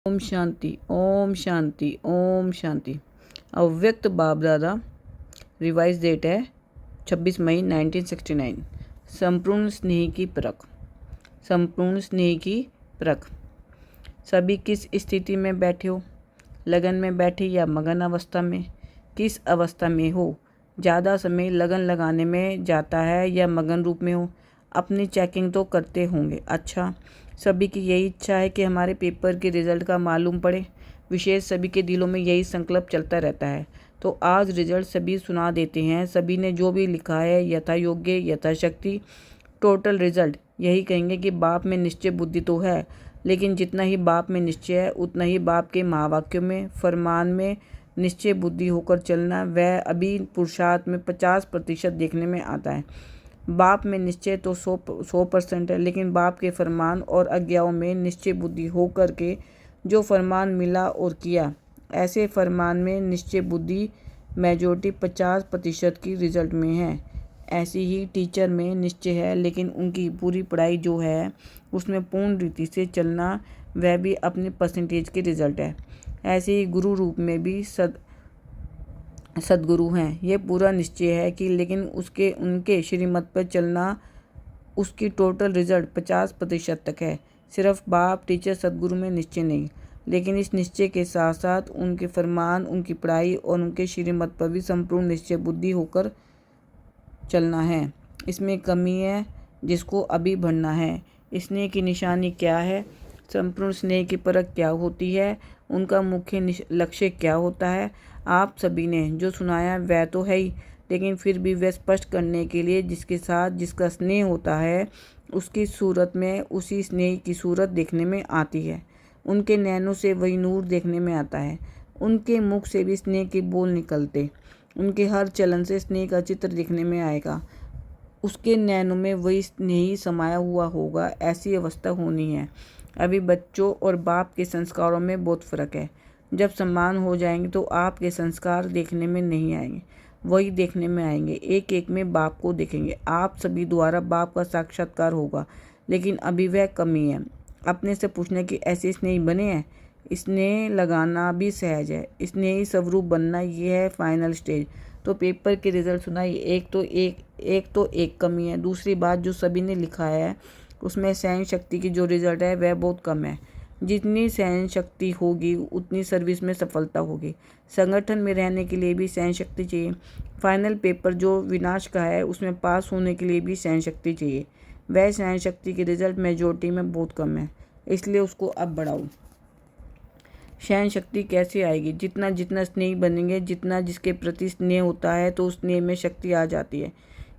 ओम शांति, ओम शांति, ओम शांति। अव्यक्त बाप दादा, रिवाइज डेट है 26 मई 1969। संपूर्ण स्नेह की परख। संपूर्ण स्नेह की परख। सभी किस स्थिति में बैठे हो? लगन में बैठे या मगन अवस्था में? किस अवस्था में हो? ज़्यादा समय लगन लगाने में जाता है या मगन रूप में हो? अपनी चेकिंग तो करते होंगे। अच्छा, सभी की यही इच्छा है कि हमारे पेपर के रिज़ल्ट का मालूम पड़े। विशेष सभी के दिलों में यही संकल्प चलता रहता है। तो आज रिज़ल्ट सभी सुना देते हैं। सभी ने जो भी लिखा है यथा योग्य यथाशक्ति टोटल रिज़ल्ट यही कहेंगे कि बाप में निश्चय बुद्धि तो है, लेकिन जितना ही बाप में निश्चय है उतना ही बाप के महावाक्यों में फरमान में निश्चय बुद्धि होकर चलना वह अभी पुरुषार्थ में 50% देखने में आता है। बाप में निश्चय तो 100% है, लेकिन बाप के फरमान और आज्ञाओं में निश्चय बुद्धि होकर के जो फरमान मिला और किया, ऐसे फरमान में निश्चय बुद्धि मेजॉरिटी 50% की रिजल्ट में है। ऐसी ही टीचर में निश्चय है, लेकिन उनकी पूरी पढ़ाई जो है उसमें पूर्ण रीति से चलना वह भी अपने परसेंटेज के रिजल्ट है। ऐसे ही गुरु रूप में भी सदगुरु हैं। ये पूरा निश्चय है कि लेकिन उनके श्रीमत पर चलना उसकी टोटल रिजल्ट 50% तक है। सिर्फ बाप टीचर सदगुरु में निश्चय नहीं, लेकिन इस निश्चय के साथ साथ उनके फरमान, उनकी पढ़ाई और उनके श्रीमत पर भी संपूर्ण निश्चय बुद्धि होकर चलना है। इसमें कमी है जिसको अभी भरना है। स्नेह की निशानी क्या है? संपूर्ण स्नेह की परख क्या होती है? उनका मुख्य लक्ष्य क्या होता है? आप सभी ने जो सुनाया वह तो है ही, लेकिन फिर भी वह स्पष्ट करने के लिए जिसके साथ जिसका स्नेह होता है उसकी सूरत में उसी स्नेह की सूरत देखने में आती है। उनके नैनों से वही नूर देखने में आता है। उनके मुख से भी स्नेह के बोल निकलते। उनके हर चलन से स्नेह का चित्र दिखने में आएगा। उसके नैनों में वही स्नेह समाया हुआ होगा। ऐसी अवस्था होनी है। अभी बच्चों और बाप के संस्कारों में बहुत फ़र्क है। जब समान हो जाएंगे तो आपके संस्कार देखने में नहीं आएंगे, वही देखने में आएंगे। एक एक में बाप को देखेंगे। आप सभी द्वारा बाप का साक्षात्कार होगा, लेकिन अभी वह कमी है। अपने से पूछने की ऐसे स्नेही बने हैं। स्नेह लगाना भी सहज है, स्नेही स्वरूप बनना ये है फाइनल स्टेज। तो पेपर के रिजल्ट सुनाइए। एक तो एक कमी है। दूसरी बात, जो सभी ने लिखा है उसमें सहन शक्ति की जो रिजल्ट है वह बहुत कम है। जितनी सहन शक्ति होगी उतनी सर्विस में सफलता होगी। संगठन में रहने के लिए भी सहन शक्ति चाहिए। फाइनल पेपर जो विनाश का है उसमें पास होने के लिए भी सहन शक्ति चाहिए। वह सहन शक्ति के रिजल्ट मेजॉरिटी में बहुत कम है, इसलिए उसको अब बढ़ाओ। सहन शक्ति कैसे आएगी? जितना जितना स्नेह बनेंगे, जितना जिसके प्रति स्नेह होता है तो उस स्नेह में शक्ति आ जाती है।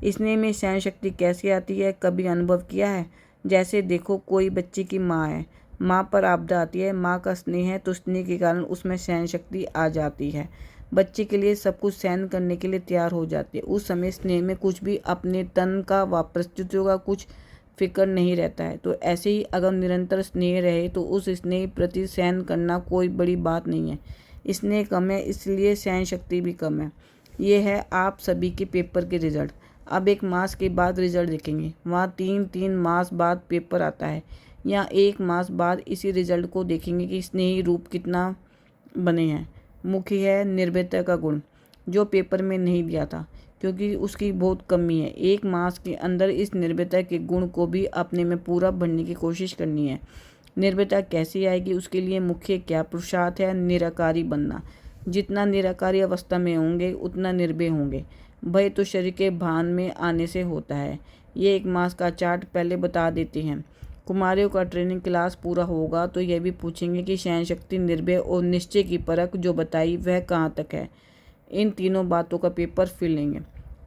स्नेह में सहन शक्ति कैसे आती है? कभी अनुभव किया है? जैसे देखो, कोई बच्चे की माँ है, माँ पर आपदा आती है, माँ का स्नेह है तो स्नेह के कारण उसमें सहन शक्ति आ जाती है। बच्चे के लिए सब कुछ सहन करने के लिए तैयार हो जाती है। उस समय स्नेह में कुछ भी अपने तन का व परिस्थितियों का कुछ फिक्र नहीं रहता है। तो ऐसे ही अगर निरंतर स्नेह रहे तो उस स्नेह प्रति सहन करना कोई बड़ी बात नहीं है। स्नेह कम है इसलिए सहन शक्ति भी कम है। ये है आप सभी के पेपर के रिजल्ट। अब 1 मास के बाद रिजल्ट देखेंगे। वहाँ 3 मास बाद पेपर आता है। या 1 मास बाद इसी रिजल्ट को देखेंगे कि स्नेही रूप कितना बने हैं। मुख्य है निर्भयता का गुण, जो पेपर में नहीं दिया था, क्योंकि उसकी बहुत कमी है। 1 मास के अंदर इस निर्भयता के गुण को भी अपने में पूरा भरने की कोशिश करनी है। निर्भयता कैसी आएगी? उसके लिए मुख्य क्या पुरुषार्थ है? निराकारी बनना। जितना निराकारी अवस्था में होंगे उतना निर्भय होंगे। भय तो शरीर के भान में आने से होता है। ये 1 मास का चार्ट पहले बता देते हैं। कुमारियों का ट्रेनिंग क्लास पूरा होगा तो यह भी पूछेंगे कि सहन शक्ति, निर्भय और निश्चय की परख जो बताई वह कहाँ तक है। इन तीनों बातों का पेपर फिर लेंगे।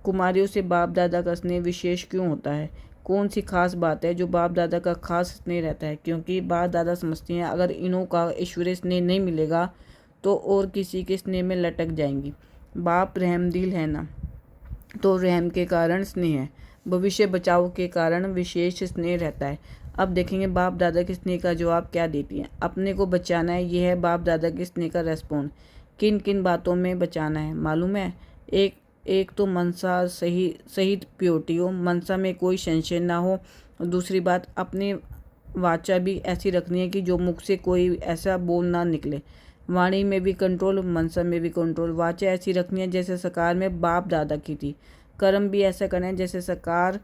कुमारियों से बाप दादा का स्नेह विशेष क्यों होता है? कौन सी खास बात है जो बाप दादा का खास स्नेह रहता है? क्योंकि बाप दादा समझती हैं अगर इन्हों का ईश्वरीय स्नेह नहीं मिलेगा तो और किसी के स्नेह में लटक जाएंगी। बाप रहमदिल है ना, तो रहम के कारण स्नेह है। भविष्य बचाव के कारण विशेष स्नेह रहता है। अब देखेंगे बाप दादा के स्नेह का जवाब क्या देती हैं। अपने को बचाना है, यह है बाप दादा के स्नेह का रेस्पॉन्स। किन किन बातों में बचाना है मालूम है? एक तो मनसा सहित प्योरिटी हो, मनसा में कोई संशय ना हो। दूसरी बात, अपने वाचा भी ऐसी रखनी है कि जो मुख से कोई ऐसा बोल ना निकले। वाणी में भी कंट्रोल, मनसा में भी कंट्रोल। वाचा ऐसी रखनी है जैसे सकार में बाप दादा की थी। कर्म भी ऐसा करना है जैसे सकार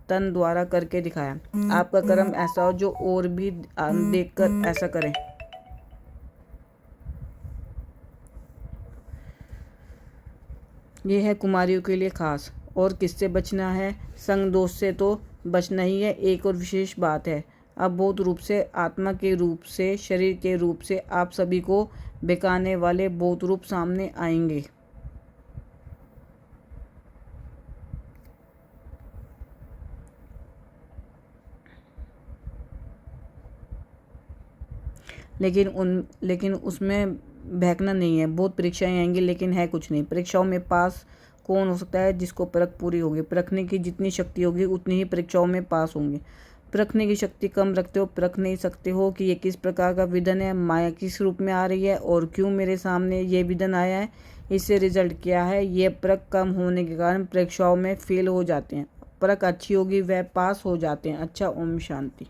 तन द्वारा करके दिखाया। आपका कर्म ऐसा हो जो और भी देखकर ऐसा करें। ये है कुमारियों के लिए खास। और किससे बचना है? संग दोष से तो बचना ही है। एक और विशेष बात है, अब भौत रूप से, आत्मा के रूप से, शरीर के रूप से आप सभी को बेकाने वाले भौत रूप सामने आएंगे। लेकिन उसमें बहकना नहीं है। बहुत परीक्षाएं आएंगी लेकिन है कुछ नहीं। परीक्षाओं में पास कौन हो सकता है? जिसको परख पूरी होगी। परखने की जितनी शक्ति होगी उतनी ही परीक्षाओं में पास होंगे। परखने की शक्ति कम रखते हो, परख नहीं सकते हो कि ये किस प्रकार का विधन है, माया किस रूप में आ रही है और क्यों मेरे सामने ये विधन आया है, इससे रिजल्ट क्या है। ये परख कम होने के कारण परीक्षाओं में फेल हो जाते हैं। परख अच्छी होगी वह पास हो जाते हैं। अच्छा, ओम शांति।